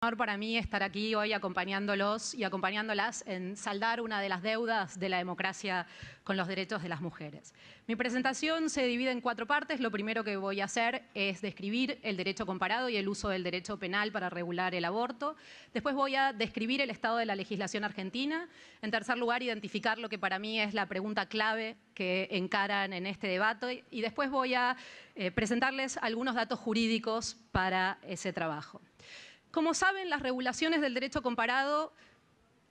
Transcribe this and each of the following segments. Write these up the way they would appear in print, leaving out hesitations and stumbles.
Honor para mí estar aquí hoy acompañándolos y acompañándolas en saldar una de las deudas de la democracia con los derechos de las mujeres. Mi presentación se divide en 4 partes. Lo primero que voy a hacer es describir el derecho comparado y el uso del derecho penal para regular el aborto. Después voy a describir el estado de la legislación argentina. En tercer lugar, identificar lo que para mí es la pregunta clave que encaran en este debate. Y después voy a presentarles algunos datos jurídicos para ese trabajo. Como saben, las regulaciones del derecho comparado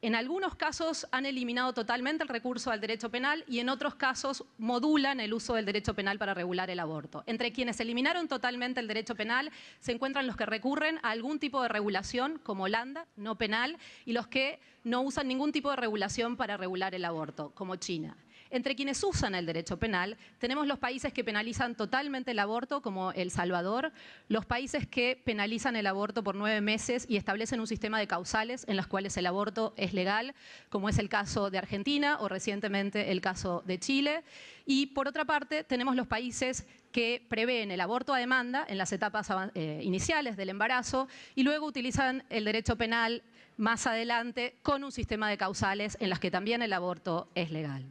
en algunos casos han eliminado totalmente el recurso al derecho penal y en otros casos modulan el uso del derecho penal para regular el aborto. Entre quienes eliminaron totalmente el derecho penal se encuentran los que recurren a algún tipo de regulación, como Holanda, no penal, y los que no usan ningún tipo de regulación para regular el aborto, como China. Entre quienes usan el derecho penal, tenemos los países que penalizan totalmente el aborto, como El Salvador, los países que penalizan el aborto por 9 meses y establecen un sistema de causales en los cuales el aborto es legal, como es el caso de Argentina o recientemente el caso de Chile. Y por otra parte, tenemos los países que prevén el aborto a demanda en las etapas iniciales del embarazo y luego utilizan el derecho penal más adelante con un sistema de causales en las que también el aborto es legal.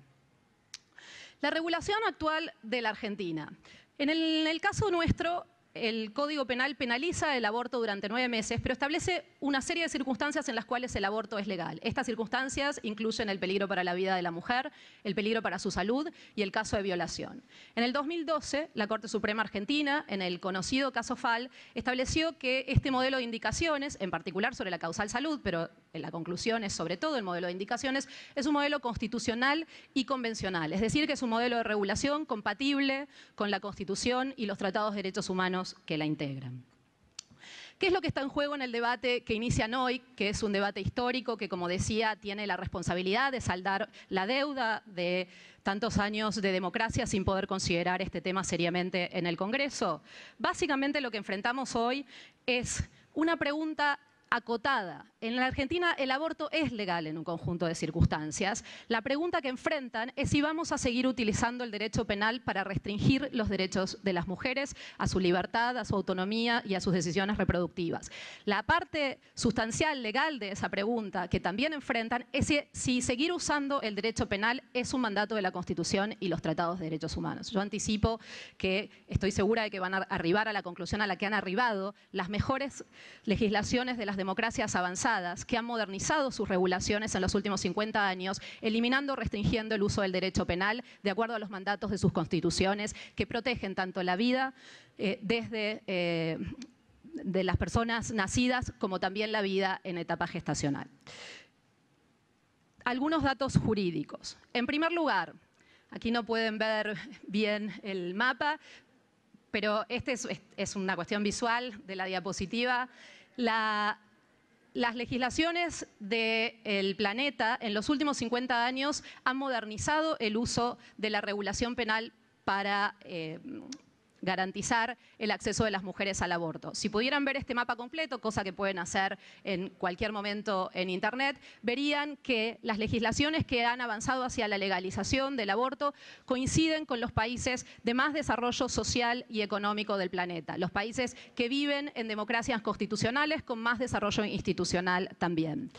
La regulación actual de la Argentina. En el caso nuestro, el Código Penal penaliza el aborto durante 9 meses, pero establece una serie de circunstancias en las cuales el aborto es legal. Estas circunstancias incluyen el peligro para la vida de la mujer, el peligro para su salud y el caso de violación. En el 2012, la Corte Suprema Argentina, en el conocido caso Fall, estableció que este modelo de indicaciones, en particular sobre la causal salud, pero la conclusión es sobre todo el modelo de indicaciones, es un modelo constitucional y convencional. Es decir, que es un modelo de regulación compatible con la Constitución y los tratados de derechos humanos que la integran. ¿Qué es lo que está en juego en el debate que inician hoy? Que es un debate histórico que, como decía, tiene la responsabilidad de saldar la deuda de tantos años de democracia sin poder considerar este tema seriamente en el Congreso. Básicamente lo que enfrentamos hoy es una pregunta acotada. En la Argentina el aborto es legal en un conjunto de circunstancias. La pregunta que enfrentan es si vamos a seguir utilizando el derecho penal para restringir los derechos de las mujeres a su libertad, a su autonomía y a sus decisiones reproductivas. La parte sustancial legal de esa pregunta que también enfrentan es si seguir usando el derecho penal es un mandato de la Constitución y los tratados de derechos humanos. Yo anticipo que estoy segura de que van a arribar a la conclusión a la que han arribado las mejores legislaciones de las democracias avanzadas que han modernizado sus regulaciones en los últimos 50 años, eliminando o restringiendo el uso del derecho penal de acuerdo a los mandatos de sus constituciones que protegen tanto la vida de las personas nacidas como también la vida en etapa gestacional. Algunos datos jurídicos. En primer lugar, aquí no pueden ver bien el mapa, pero este es una cuestión visual de la diapositiva. Las legislaciones del planeta en los últimos 50 años han modernizado el uso de la regulación penal para garantizar el acceso de las mujeres al aborto. Si pudieran ver este mapa completo, cosa que pueden hacer en cualquier momento en Internet, verían que las legislaciones que han avanzado hacia la legalización del aborto coinciden con los países de más desarrollo social y económico del planeta, los países que viven en democracias constitucionales con más desarrollo institucional también.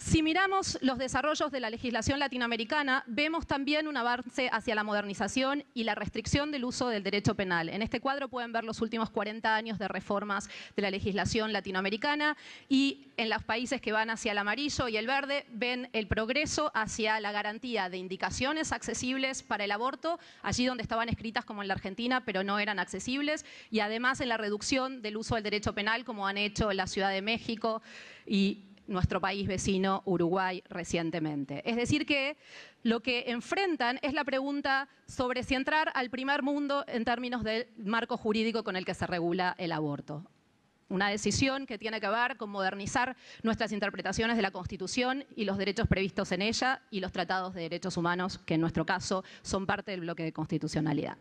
Si miramos los desarrollos de la legislación latinoamericana, vemos también un avance hacia la modernización y la restricción del uso del derecho penal. En este cuadro pueden ver los últimos 40 años de reformas de la legislación latinoamericana y en los países que van hacia el amarillo y el verde ven el progreso hacia la garantía de indicaciones accesibles para el aborto, allí donde estaban escritas como en la Argentina, pero no eran accesibles, y además en la reducción del uso del derecho penal, como han hecho en la Ciudad de México y nuestro país vecino, Uruguay, recientemente. Es decir que lo que enfrentan es la pregunta sobre si entrar al primer mundo en términos del marco jurídico con el que se regula el aborto. Una decisión que tiene que ver con modernizar nuestras interpretaciones de la Constitución y los derechos previstos en ella y los tratados de derechos humanos, que en nuestro caso son parte del bloque de constitucionalidad.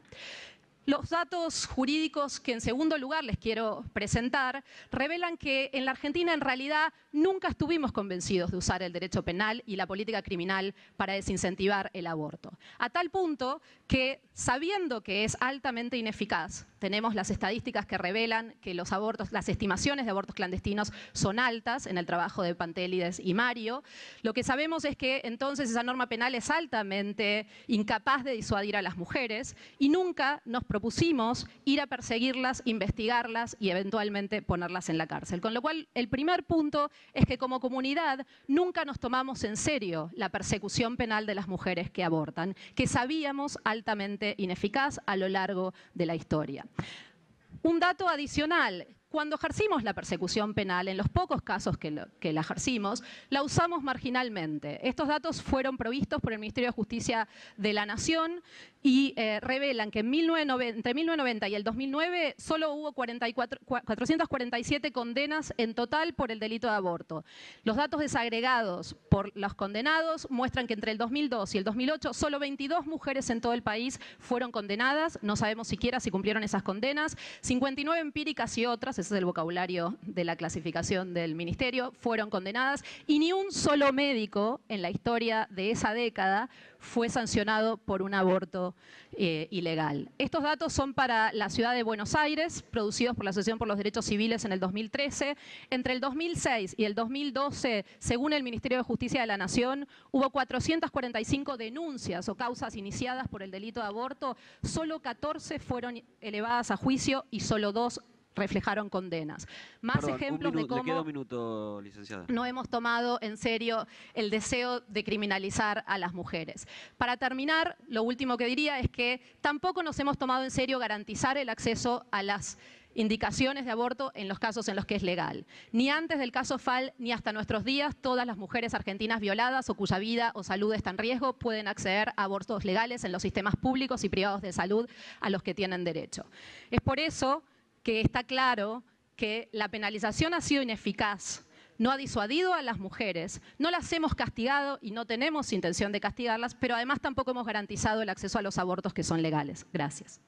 Los datos jurídicos que en segundo lugar les quiero presentar revelan que en la Argentina en realidad nunca estuvimos convencidos de usar el derecho penal y la política criminal para desincentivar el aborto. A tal punto que, sabiendo que es altamente ineficaz, tenemos las estadísticas que revelan que los abortos, las estimaciones de abortos clandestinos son altas en el trabajo de Pantélides y Mario. Lo que sabemos es que entonces esa norma penal es altamente incapaz de disuadir a las mujeres y nunca nos propusimos ir a perseguirlas, investigarlas y eventualmente ponerlas en la cárcel. Con lo cual, el primer punto es que como comunidad nunca nos tomamos en serio la persecución penal de las mujeres que abortan, que sabíamos altamente ineficaz a lo largo de la historia. Un dato adicional. Cuando ejercimos la persecución penal, en los pocos casos que la ejercimos, la usamos marginalmente. Estos datos fueron provistos por el Ministerio de Justicia de la Nación y revelan que entre 1990 y el 2009 solo hubo 447 condenas en total por el delito de aborto. Los datos desagregados por los condenados muestran que entre el 2002 y el 2008 solo 22 mujeres en todo el país fueron condenadas, no sabemos siquiera si cumplieron esas condenas, 59 empíricas y otras, ese es el vocabulario de la clasificación del Ministerio, fueron condenadas y ni un solo médico en la historia de esa década fue sancionado por un aborto ilegal. Estos datos son para la ciudad de Buenos Aires, producidos por la Asociación por los Derechos Civiles en el 2013. Entre el 2006 y el 2012, según el Ministerio de Justicia de la Nación, hubo 445 denuncias o causas iniciadas por el delito de aborto, solo 14 fueron elevadas a juicio y solo 2 reflejaron condenas. Más ejemplos de cómo le queda un minuto, licenciada. No hemos tomado en serio el deseo de criminalizar a las mujeres. Para terminar, lo último que diría es que tampoco nos hemos tomado en serio garantizar el acceso a las indicaciones de aborto en los casos en los que es legal. Ni antes del caso Fall ni hasta nuestros días, todas las mujeres argentinas violadas o cuya vida o salud está en riesgo pueden acceder a abortos legales en los sistemas públicos y privados de salud a los que tienen derecho. Es por eso que está claro que la penalización ha sido ineficaz, no ha disuadido a las mujeres, no las hemos castigado y no tenemos intención de castigarlas, pero además tampoco hemos garantizado el acceso a los abortos que son legales. Gracias.